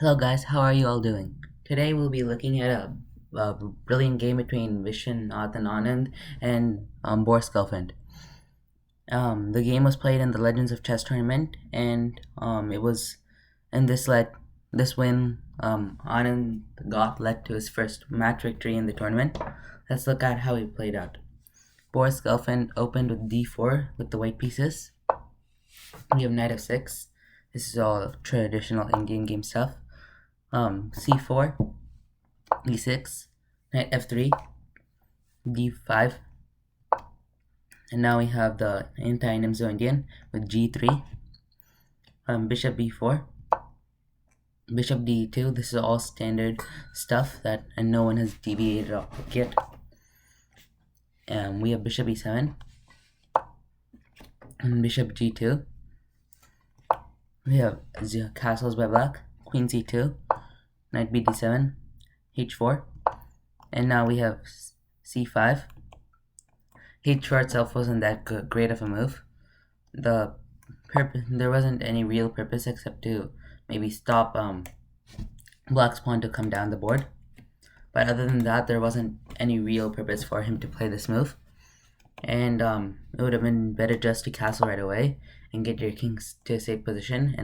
Hello guys, how are you all doing? Today we'll be looking at a brilliant game between Vishwanath and Anand and Borris Gelfand. The game was played in the Legends of Chess tournament, and it was in this win. Anand got led to his first match victory in the tournament. Let's look at how he played out. Borris Gelfand opened with d4 with the white pieces. We have knight f6. This is all traditional Indian game stuff. C4, e6, knight f3, d5, and now we have the anti-Nimzo-Indian with g3, bishop b4, bishop d2. This is all standard stuff and no one has deviated off it yet. We have bishop e7 and bishop g2. We have castles by black, queen c2, knight bd7, h4, and now we have c5. h4 itself wasn't that great of a move. There wasn't any real purpose except to maybe stop black's pawn to come down the board. But other than that, there wasn't any real purpose for him to play this move. And it would have been better just to castle right away and get your kings to a safe position,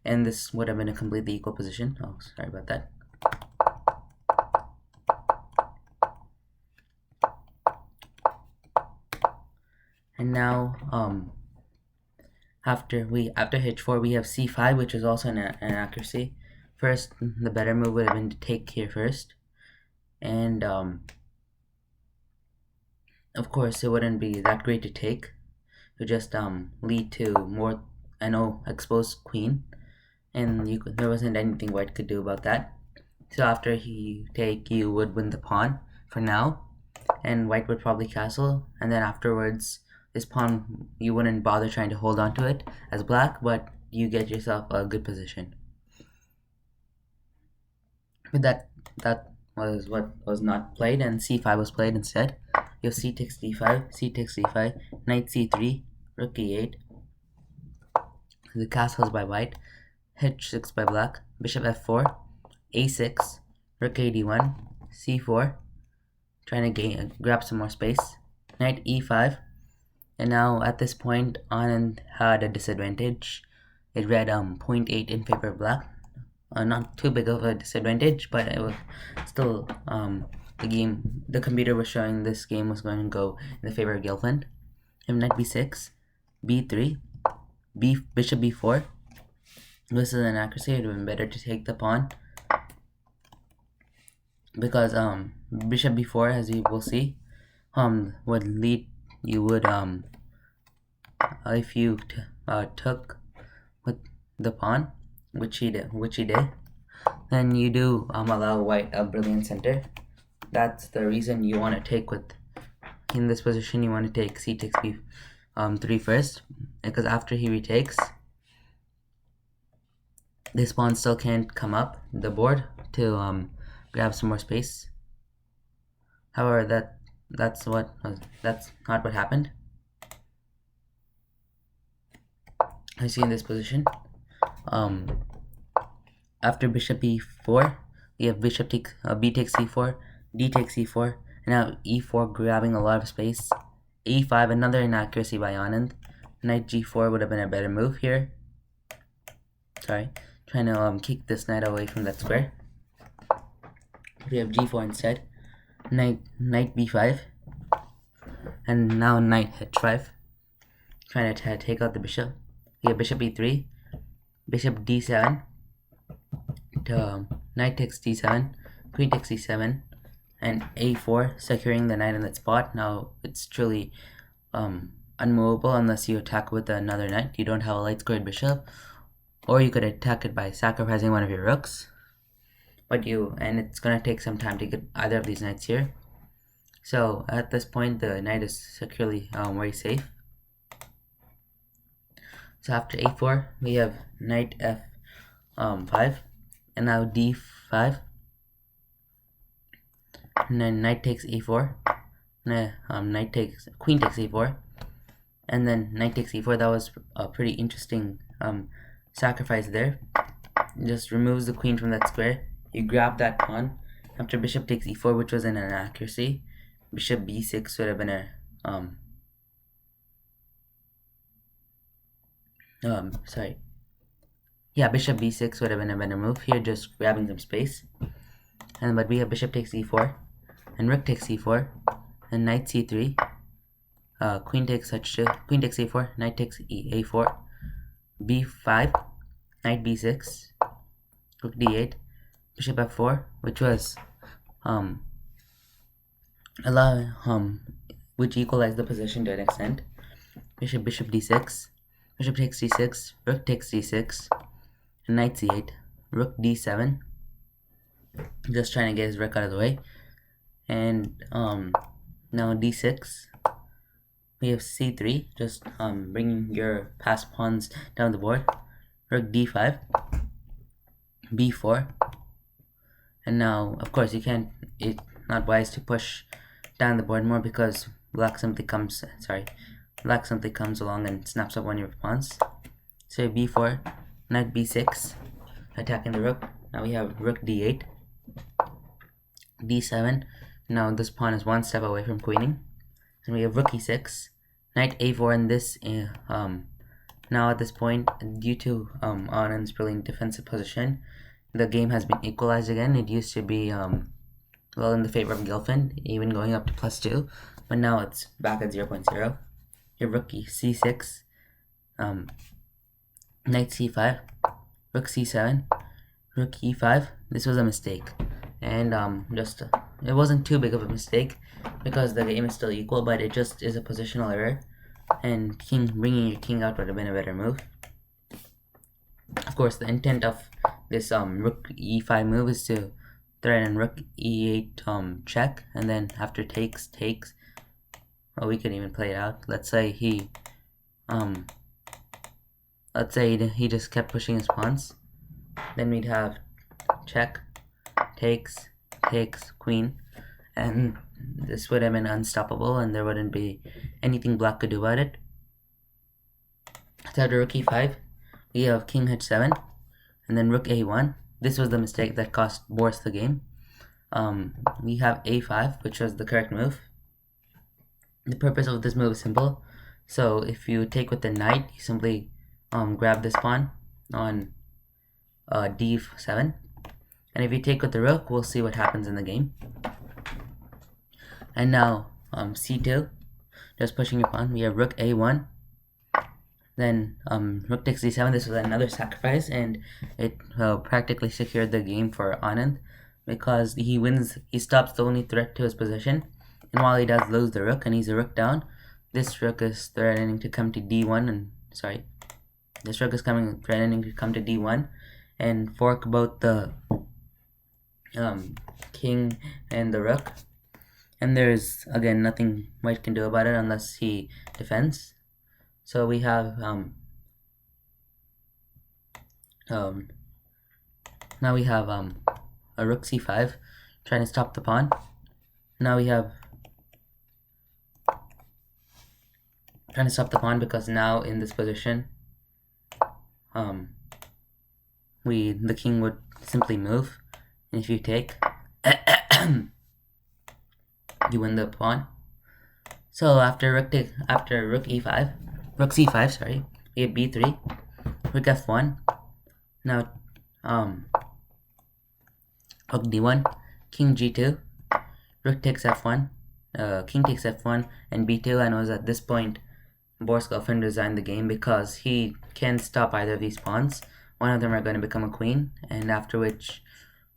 and this would have been a completely equal position. Oh, sorry about that. And now after h4 we have c5, which is also an accuracy. First, the better move would have been to take here first, and of course it wouldn't be that great to take. It would just lead to more exposed queen, and there wasn't anything white could do about that. So after you would win the pawn for now, and white would probably castle, and then afterwards this pawn, you wouldn't bother trying to hold on to it as black, but you get yourself a good position. But that was what was not played, and c5 was played instead. You have c takes d5, c takes d5, knight c3, rook e8. The castles by white, h6 by black, bishop f4, a6, rook ad1, c4, trying to grab some more space, knight e5. And now at this point, Anand had a disadvantage. It read 0.8 in favor of black. Not too big of a disadvantage, but it was still the computer was showing this game was going to go in the favor of Gelfand. Knight b6, b3, bishop b4. This is an accuracy. It would have been better to take the pawn because bishop b4, as you will see, would lead. You would if you took with the pawn, which he did, then you do allow white a brilliant center. That's the reason you want to take in this position. You want to take c takes b3 first, because after he retakes, this pawn still can't come up the board to grab some more space. However, that's not what happened. I see in this position. After bishop e4, we have bishop takes b takes c4, d takes e4, and now e4 grabbing a lot of space. e5, another inaccuracy by Anand. Knight g4 would have been a better move here. Sorry, trying to kick this knight away from that square. We have g4 instead. Knight b5, and now knight h5, trying to take out the bishop. We have bishop e3, bishop d7, knight takes d7, queen takes e7, and a4, securing the knight in that spot. Now it's truly unmovable unless you attack with another knight. You don't have a light squared bishop, or you could attack it by sacrificing one of your rooks. And it's gonna take some time to get either of these knights here. So at this point, the knight is securely very safe. So after a4, we have knight f5, and now d5, and then knight takes e4, queen takes e4, and then knight takes e4. That was a pretty interesting sacrifice there. just removes the queen from that square. You grab that pawn. After bishop takes e4, which was an inaccuracy, bishop b6 would have been a bishop b6 would have been a better move here, just grabbing some space. But we have bishop takes e4, and rook takes e4, and knight c3. Queen takes h2, queen takes a4, knight takes a4, b5, knight b6, rook d8, bishop f4, which was which equalized the position to an extent. Bishop d6, bishop takes d6, rook takes d6, and knight c8, rook d7, just trying to get his rook out of the way. And now d6, we have c3, just bringing your passed pawns down the board. Rook d5, b4, and now of course it's not wise to push down the board more because black simply comes along and snaps up one of your pawns. So b4, knight b6, attacking the rook. Now we have rook d8, d7. Now this pawn is one step away from queening. And we have rook e6, knight a4, and this now at this point, due to Anand's brilliant defensive position, the game has been equalized again. It used to be in the favor of Gelfand, even going up to +2, but now it's back at 0.0. Your rook c6, knight c5, rook c7, rook e5. This was a mistake, and it wasn't too big of a mistake because the game is still equal, but it just is a positional error, and bringing your king out would have been a better move. Of course, the intent of this rook e5 move is to threaten rook e8 check, and then after takes, well, we could even play it out. Let's say he just kept pushing his pawns, then we'd have check, takes, queen, and this would have been unstoppable, and there wouldn't be anything black could do about it. So after rook e5, we have king h7, and then rook a1. This was the mistake that cost Borris the game. We have a5, which was the correct move. The purpose of this move is simple. So if you take with the knight, you simply grab this pawn on d7, and if you take with the rook, we'll see what happens in the game. And now c2, just pushing your pawn. We have rook a1, then rook takes d7. This was another sacrifice, and it practically secured the game for Anand because he stops the only threat to his position, and while he does lose the rook and he's a rook down, this rook is threatening to come to d1, and fork both the king and the rook, and there's again nothing white can do about it unless he defends. So we have now we have a rook c5 trying to stop the pawn. Now we have trying to stop the pawn because now in this position the king would simply move, and if you take you win the pawn. So after rook c5, we have b3, rook f1. Now rook d1, king g2, rook takes f1, king takes f1, and b2. And it was at this point Borris Gelfand resigned the game because he can't stop either of these pawns. One of them are going to become a queen, and after which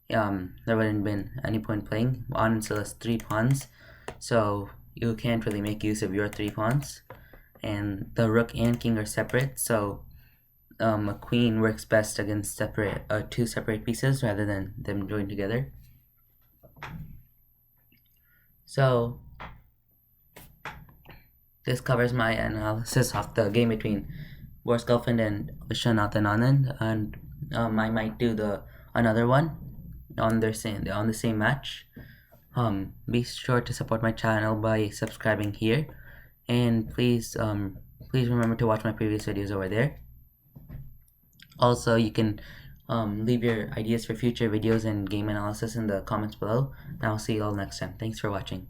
there wouldn't been any point playing. Anand still has 3 pawns, so you can't really make use of your 3 pawns, and the rook and king are separate, so a queen works best against two separate pieces rather than them joined together. So this covers my analysis of the game between Borris Gelfand and Anand, and I might do another one on the same match. Be sure to support my channel by subscribing here, and please remember to watch my previous videos over there. Also, you can Leave your ideas for future videos and game analysis in the comments below. And I'll see you all next time. Thanks for watching.